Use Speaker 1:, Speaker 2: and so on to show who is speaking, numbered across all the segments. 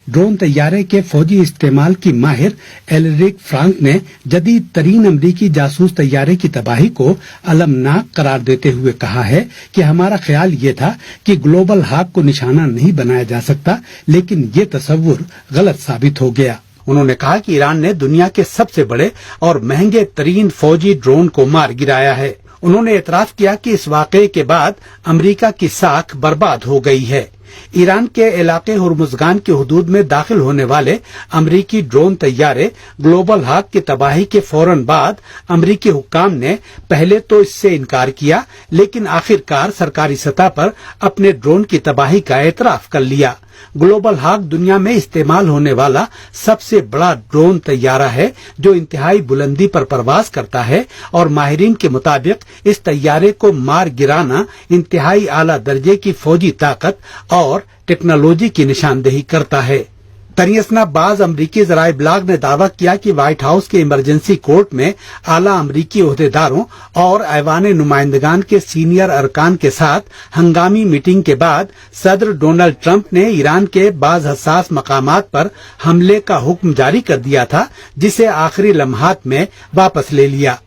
Speaker 1: Drone तैयारे के फौजी इस्तेमाल की माहिर एलरिक फ्रांक ने जदीद तरीन अमरीकी जासूस तैयारे की तबाही को अलमनाक करार देते हुए कहा है कि हमारा ख्याल ये था कि ग्लोबल हाक को निशाना नहीं बनाया जा सकता, लेकिन ये तस्वुर गलत साबित हो गया। उन्होंने कहा कि ईरान ने दुनिया के सबसे बड़े और महंगे तरीन फौजी ड्रोन को मार गिराया है। उन्होंने एतराफ किया कि इस वाक़ये के बाद अमेरिका की साख बर्बाद हो गई है। ईरान के इलाके हुर्मुज़गान की हुदूद में दाखिल होने वाले अमरीकी ड्रोन तैयारे ग्लोबल हाक की तबाही के फौरन बाद अमरीकी हुक्काम ने पहले तो इससे इनकार किया, लेकिन आखिरकार सरकारी सतह पर अपने ड्रोन की तबाही का एतराफ कर लिया। ग्लोबल हाक दुनिया में इस्तेमाल होने वाला सबसे बड़ा ड्रोन तैयारा है जो इंतहाई बुलंदी पर परवाज करता है और माहिरीन के मुताबिक इस तैयारे को मार गिराना इंतहाई आला दर्जे की फौजी ताकत और टेक्नोलॉजी की निशानदेही करता है। तनियसनाबाज अमरीकी ज़राए इब्लाग ने दावा किया कि व्हाइट हाउस के इमरजेंसी कोर्ट में आला अमरीकी ओहदेदारों और ऐवान नुमाइंदगान के सीनियर अरकान के साथ हंगामी मीटिंग के बाद सदर डोनाल्ड ट्रंप ने ईरान के बाज हसास मकामात पर हमले का हुक्म जारी कर दिया था, जिसे आखिरी लम्हात में वापस ले लिया।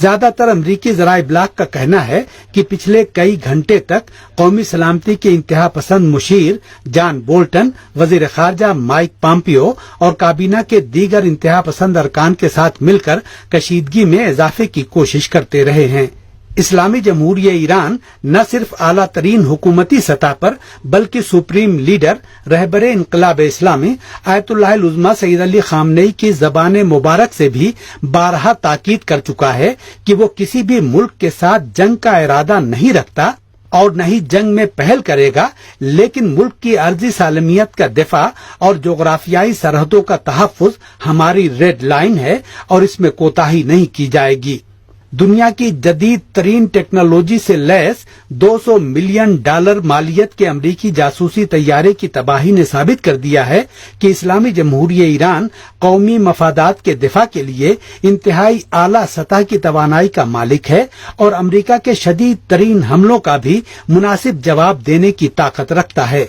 Speaker 1: ज्यादातर अमरीकी ज़राए इब्लाग का कहना है कि पिछले कई घंटे तक कौमी सलामती के इंतहा पसंद मुशीर जॉन बोल्टन, वजीर खारजा माइक पॉम्पियो और काबीना के दीगर इंतहा पसंद अरकान के साथ मिलकर कशीदगी में इजाफे की कोशिश करते रहे हैं। इस्लामी जमहूरिया ईरान न सिर्फ आला तरीन हुकूमती सतह पर बल्कि सुप्रीम लीडर रहबरे इनकलाब इस्लामी आयतुल्लाह उज़्मा सईद अली खामनेई की ज़बान मुबारक से भी बारहा ताकीद कर चुका है कि वो किसी भी मुल्क के साथ जंग का इरादा नहीं रखता और न ही जंग में पहल करेगा, लेकिन मुल्क की अर्जी सालमियत का दिफा और जोग्राफियाई सरहदों का तहफ़्फ़ुज़ हमारी रेड लाइन है और इसमें कोताही नहीं की जाएगी। दुनिया की जदीद तरीन टेक्नोलॉजी से लैस $200 मिलियन मालियत के अमरीकी जासूसी तैयारे की तबाही ने साबित कर दिया है कि इस्लामी जमहूरिया ईरान कौमी मफादात के दिफा के लिए इंतहाई आला सतह की तवानाई का मालिक है और अमरीका के शदीद तरीन हमलों का भी मुनासिब जवाब देने की ताकत रखता है।